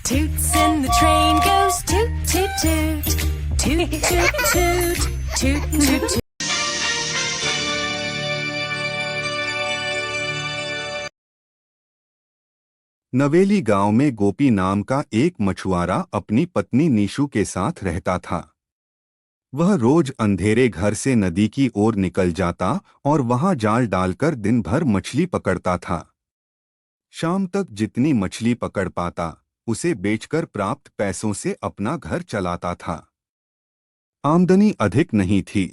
Toots and the train goes toot toot toot. Toot toot toot. Toot toot toot. नवेली गांव में गोपी नाम का एक मछुआरा अपनी पत्नी नीशू के साथ रहता था। वह रोज अंधेरे घर से नदी की ओर निकल जाता और वहां जाल डालकर दिन भर मछली पकड़ता था। शाम तक जितनी मछली पकड़ पाता उसे बेचकर प्राप्त पैसों से अपना घर चलाता था। आमदनी अधिक नहीं थी,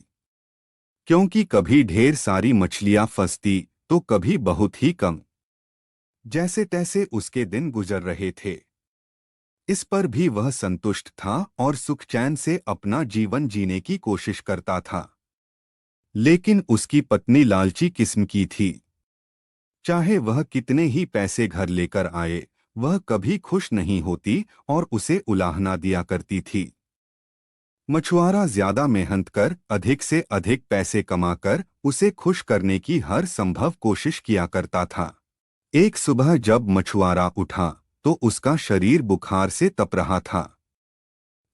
क्योंकि कभी ढेर सारी मछलियां फंसती तो कभी बहुत ही कम। जैसे तैसे उसके दिन गुजर रहे थे। इस पर भी वह संतुष्ट था और सुख चैन से अपना जीवन जीने की कोशिश करता था। लेकिन उसकी पत्नी लालची किस्म की थी। चाहे वह कितने ही पैसे घर लेकर आए, वह कभी खुश नहीं होती और उसे उलाहना दिया करती थी। मछुआरा ज्यादा मेहनत कर अधिक से अधिक पैसे कमाकर उसे खुश करने की हर संभव कोशिश किया करता था। एक सुबह जब मछुआरा उठा तो उसका शरीर बुखार से तप रहा था।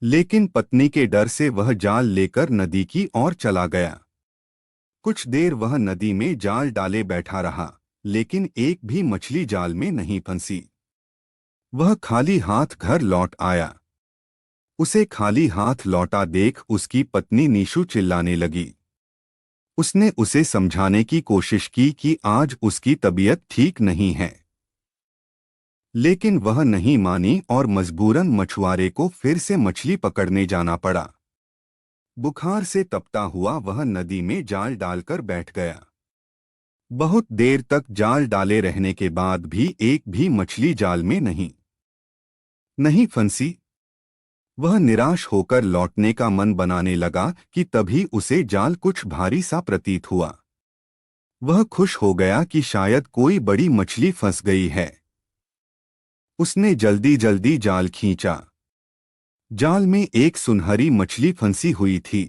लेकिन पत्नी के डर से वह जाल लेकर नदी की ओर चला गया। कुछ देर वह नदी में जाल डाले बैठा रहा, लेकिन एक भी मछली जाल में नहीं फंसी। वह खाली हाथ घर लौट आया। उसे खाली हाथ लौटा देख उसकी पत्नी नीशू चिल्लाने लगी। उसने उसे समझाने की कोशिश की कि आज उसकी तबीयत ठीक नहीं है, लेकिन वह नहीं मानी और मजबूरन मछुआरे को फिर से मछली पकड़ने जाना पड़ा। बुखार से तपता हुआ वह नदी में जाल डालकर बैठ गया। बहुत देर तक जाल डाले रहने के बाद भी एक भी मछली जाल में नहीं फंसी। वह निराश होकर लौटने का मन बनाने लगा कि तभी उसे जाल कुछ भारी सा प्रतीत हुआ। वह खुश हो गया कि शायद कोई बड़ी मछली फंस गई है। उसने जल्दी जल्दी जाल खींचा। जाल में एक सुनहरी मछली फंसी हुई थी।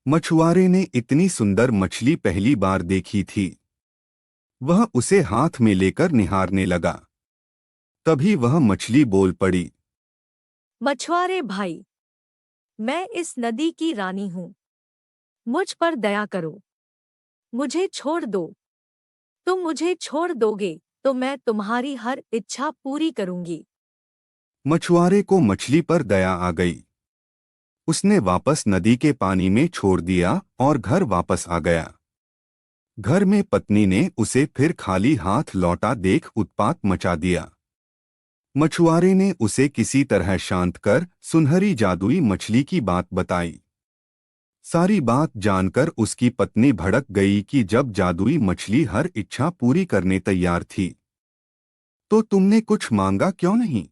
मछुआरे ने इतनी सुंदर मछली पहली बार देखी थी। वह उसे हाथ में लेकर निहारने लगा। तभी वह मछली बोल पड़ी, मछुआरे भाई, मैं इस नदी की रानी हूँ। मुझ पर दया करो, मुझे छोड़ दो। तुम मुझे छोड़ दोगे तो मैं तुम्हारी हर इच्छा पूरी करूंगी। मछुआरे को मछली पर दया आ गई। उसने वापस नदी के पानी में छोड़ दिया और घर वापस आ गया। घर में पत्नी ने उसे फिर खाली हाथ लौटा देख उत्पात मचा दिया। मछुआरे ने उसे किसी तरह शांत कर सुनहरी जादुई मछली की बात बताई। सारी बात जानकर उसकी पत्नी भड़क गई कि जब जादुई मछली हर इच्छा पूरी करने तैयार थी, तो तुमने कुछ मांगा क्यों नहीं?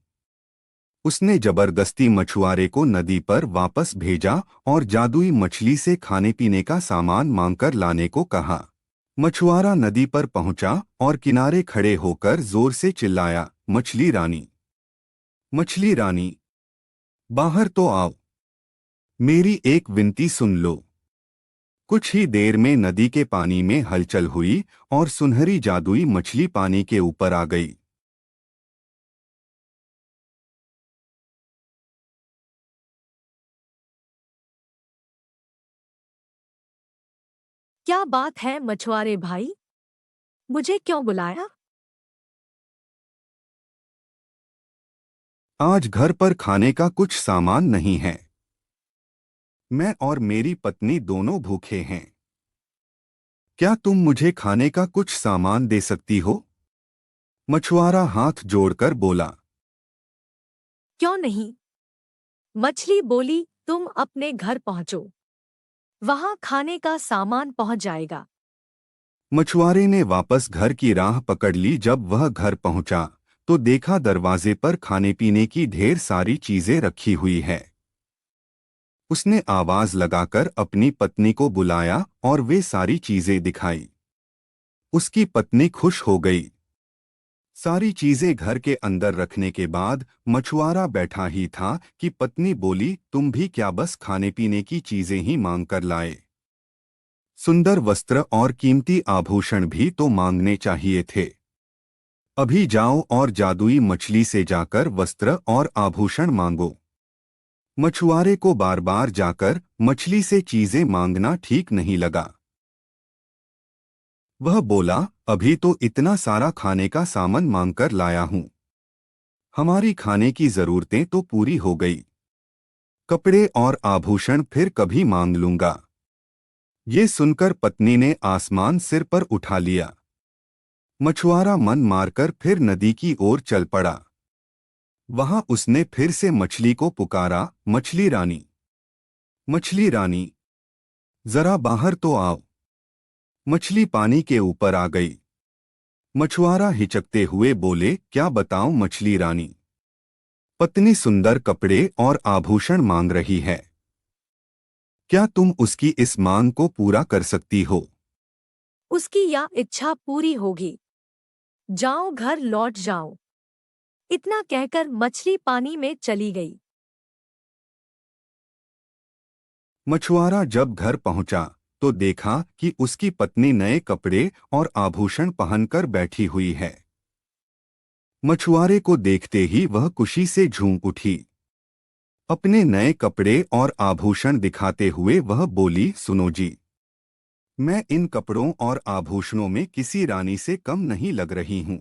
उसने जबरदस्ती मछुआरे को नदी पर वापस भेजा और जादुई मछली से खाने पीने का सामान मांगकर लाने को कहा। मछुआरा नदी पर पहुंचा और किनारे खड़े होकर जोर से चिल्लाया, मछली रानी, मछली रानी, बाहर तो आओ, मेरी एक विनती सुन लो। कुछ ही देर में नदी के पानी में हलचल हुई और सुनहरी जादुई मछली पानी के ऊपर आ गई। क्या बात है मछुआरे भाई, मुझे क्यों बुलाया? आज घर पर खाने का कुछ सामान नहीं है। मैं और मेरी पत्नी दोनों भूखे हैं। क्या तुम मुझे खाने का कुछ सामान दे सकती हो? मछुआरा हाथ जोड़कर बोला। क्यों नहीं? मछली बोली, तुम अपने घर पहुंचो, वहां खाने का सामान पहुंच जाएगा। मछुआरे ने वापस घर की राह पकड़ ली। जब वह घर पहुंचा तो देखा दरवाजे पर खाने पीने की ढेर सारी चीजें रखी हुई है। उसने आवाज लगाकर अपनी पत्नी को बुलाया और वे सारी चीजें दिखाई। उसकी पत्नी खुश हो गई। सारी चीजें घर के अंदर रखने के बाद मछुआरा बैठा ही था कि पत्नी बोली, तुम भी क्या बस खाने पीने की चीजें ही मांग कर लाए? सुंदर वस्त्र और कीमती आभूषण भी तो मांगने चाहिए थे। अभी जाओ और जादुई मछली से जाकर वस्त्र और आभूषण मांगो। मछुआरे को बार बार जाकर मछली से चीजें मांगना ठीक नहीं लगा। वह बोला, अभी तो इतना सारा खाने का सामान मांगकर लाया हूं। हमारी खाने की जरूरतें तो पूरी हो गई। कपड़े और आभूषण फिर कभी मांग लूंगा। ये सुनकर पत्नी ने आसमान सिर पर उठा लिया। मछुआरा मन मारकर फिर नदी की ओर चल पड़ा। वहां उसने फिर से मछली को पुकारा, मछली रानी, मछली रानी, जरा बाहर तो आओ। मछली पानी के ऊपर आ गई। मछुआरा हिचकते हुए बोले, क्या बताऊं मछली रानी, पत्नी सुंदर कपड़े और आभूषण मांग रही है। क्या तुम उसकी इस मांग को पूरा कर सकती हो? उसकी यह इच्छा पूरी होगी। जाओ, घर लौट जाओ। इतना कहकर मछली पानी में चली गई। मछुआरा जब घर पहुंचा तो देखा कि उसकी पत्नी नए कपड़े और आभूषण पहनकर बैठी हुई है। मछुआरे को देखते ही वह खुशी से झूम उठी। अपने नए कपड़े और आभूषण दिखाते हुए वह बोली, सुनो जी, मैं इन कपड़ों और आभूषणों में किसी रानी से कम नहीं लग रही हूं।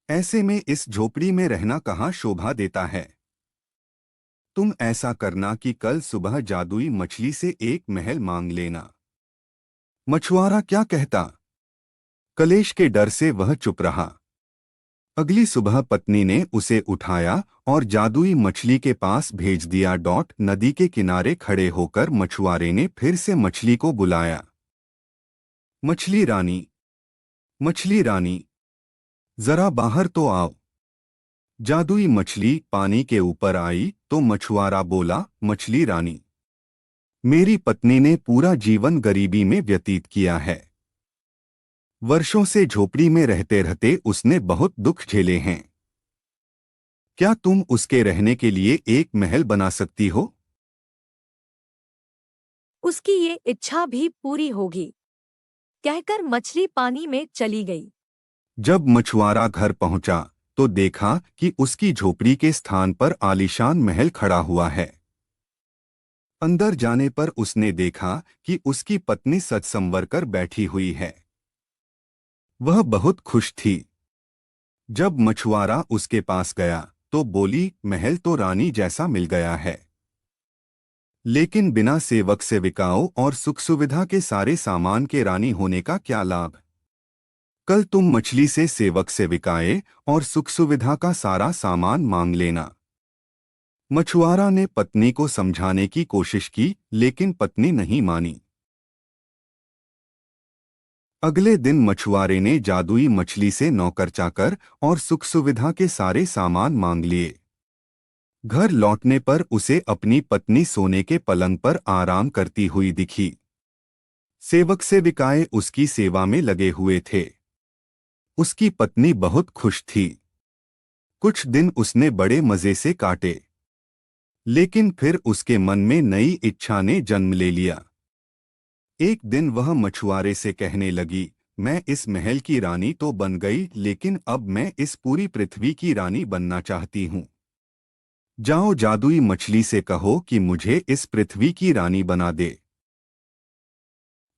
ऐसे में इस झोपड़ी में रहना कहाँ शोभा देता है। तुम ऐसा करना कि कल सुबह जादुई मछली से एक महल मांग लेना। मछुआरा क्या कहता? कलेश के डर से वह चुप रहा। अगली सुबह पत्नी ने उसे उठाया और जादुई मछली के पास भेज दिया। नदी के किनारे खड़े होकर मछुआरे ने फिर से मछली को बुलाया, मछली रानी, मछली रानी, जरा बाहर तो आओ। जादुई मछली पानी के ऊपर आई तो मछुआरा बोला, मछली रानी, मेरी पत्नी ने पूरा जीवन गरीबी में व्यतीत किया है। वर्षों से झोपड़ी में रहते रहते उसने बहुत दुख झेले हैं। क्या तुम उसके रहने के लिए एक महल बना सकती हो? उसकी ये इच्छा भी पूरी होगी, कहकर मछली पानी में चली गई। जब मछुआरा घर पहुंचा तो देखा कि उसकी झोपड़ी के स्थान पर आलीशान महल खड़ा हुआ है। अंदर जाने पर उसने देखा कि उसकी पत्नी सज संवर कर बैठी हुई है। वह बहुत खुश थी। जब मछुआरा उसके पास गया तो बोली, महल तो रानी जैसा मिल गया है, लेकिन बिना सेवक सेविकाओं और सुख सुविधा के सारे सामान के रानी होने का क्या लाभ। कल तुम मछली से सेवक सेविकाएं और सुख सुविधा का सारा सामान मांग लेना। मछुआरा ने पत्नी को समझाने की कोशिश की, लेकिन पत्नी नहीं मानी। अगले दिन मछुआरे ने जादुई मछली से नौकर चाकर और सुख सुविधा के सारे सामान मांग लिए। घर लौटने पर उसे अपनी पत्नी सोने के पलंग पर आराम करती हुई दिखी। सेवक सेविकाएं उसकी सेवा में लगे हुए थे। उसकी पत्नी बहुत खुश थी। कुछ दिन उसने बड़े मजे से काटे, लेकिन फिर उसके मन में नई इच्छा ने जन्म ले लिया। एक दिन वह मछुआरे से कहने लगी, मैं इस महल की रानी तो बन गई, लेकिन अब मैं इस पूरी पृथ्वी की रानी बनना चाहती हूँ। जाओ जादुई मछली से कहो कि मुझे इस पृथ्वी की रानी बना दे।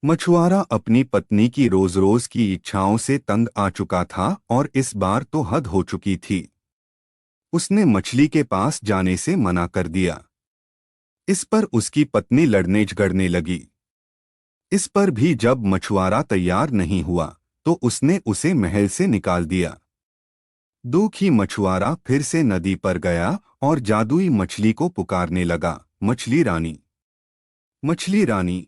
मछुआरा अपनी पत्नी की रोज रोज की इच्छाओं से तंग आ चुका था और इस बार तो हद हो चुकी थी। उसने मछली के पास जाने से मना कर दिया। इस पर उसकी पत्नी लड़ने झगड़ने लगी। इस पर भी जब मछुआरा तैयार नहीं हुआ तो उसने उसे महल से निकाल दिया। दुखी मछुआरा फिर से नदी पर गया और जादुई मछली को पुकारने लगा, मछली रानी, मछली रानी,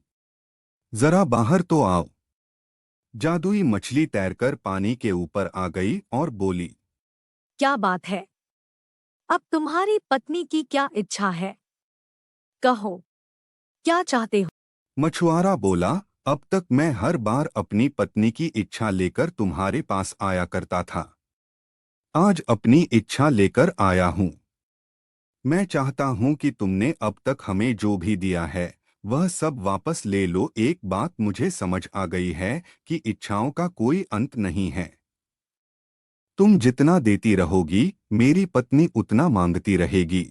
जरा बाहर तो आओ। जादुई मछली तैरकर पानी के ऊपर आ गई और बोली, क्या बात है? अब तुम्हारी पत्नी की क्या इच्छा है? कहो, क्या चाहते हो? मछुआरा बोला, अब तक मैं हर बार अपनी पत्नी की इच्छा लेकर तुम्हारे पास आया करता था। आज अपनी इच्छा लेकर आया हूँ। मैं चाहता हूँ कि तुमने अब तक हमें जो भी दिया है वह सब वापस ले लो। एक बात मुझे समझ आ गई है कि इच्छाओं का कोई अंत नहीं है। तुम जितना देती रहोगी मेरी पत्नी उतना मांगती रहेगी।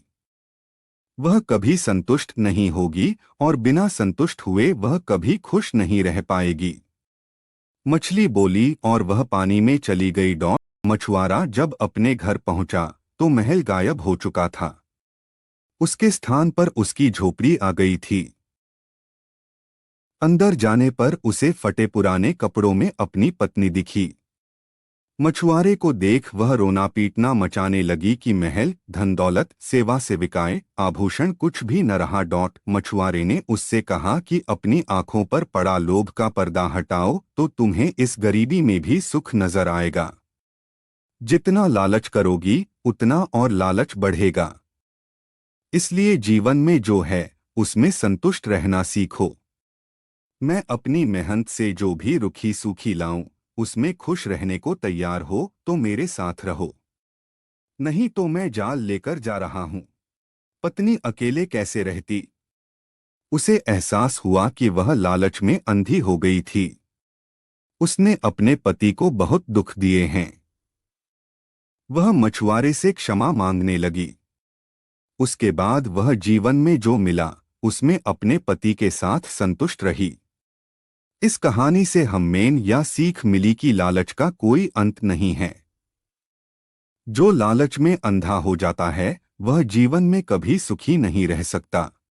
वह कभी संतुष्ट नहीं होगी और बिना संतुष्ट हुए वह कभी खुश नहीं रह पाएगी। मछली बोली और वह पानी में चली गई। मछुआरा जब अपने घर पहुंचा तो महल गायब हो चुका था। उसके स्थान पर उसकी झोपड़ी आ गई थी। अंदर जाने पर उसे फटे पुराने कपड़ों में अपनी पत्नी दिखी। मछुआरे को देख वह रोना पीटना मचाने लगी कि महल, धन दौलत, सेवा सेविकाएं, आभूषण कुछ भी न रहा। मछुआरे ने उससे कहा कि अपनी आंखों पर पड़ा लोभ का पर्दा हटाओ तो तुम्हें इस गरीबी में भी सुख नजर आएगा। जितना लालच करोगी उतना और लालच बढ़ेगा। इसलिए जीवन में जो है उसमें संतुष्ट रहना सीखो। मैं अपनी मेहनत से जो भी रुखी सूखी लाऊं उसमें खुश रहने को तैयार हो तो मेरे साथ रहो, नहीं तो मैं जाल लेकर जा रहा हूं। पत्नी अकेले कैसे रहती? उसे एहसास हुआ कि वह लालच में अंधी हो गई थी। उसने अपने पति को बहुत दुख दिए हैं। वह मछुआरे से क्षमा मांगने लगी। उसके बाद वह जीवन में जो मिला उसमें अपने पति के साथ संतुष्ट रही। इस कहानी से हमें यह सीख मिली कि लालच का कोई अंत नहीं है। जो लालच में अंधा हो जाता है वह जीवन में कभी सुखी नहीं रह सकता।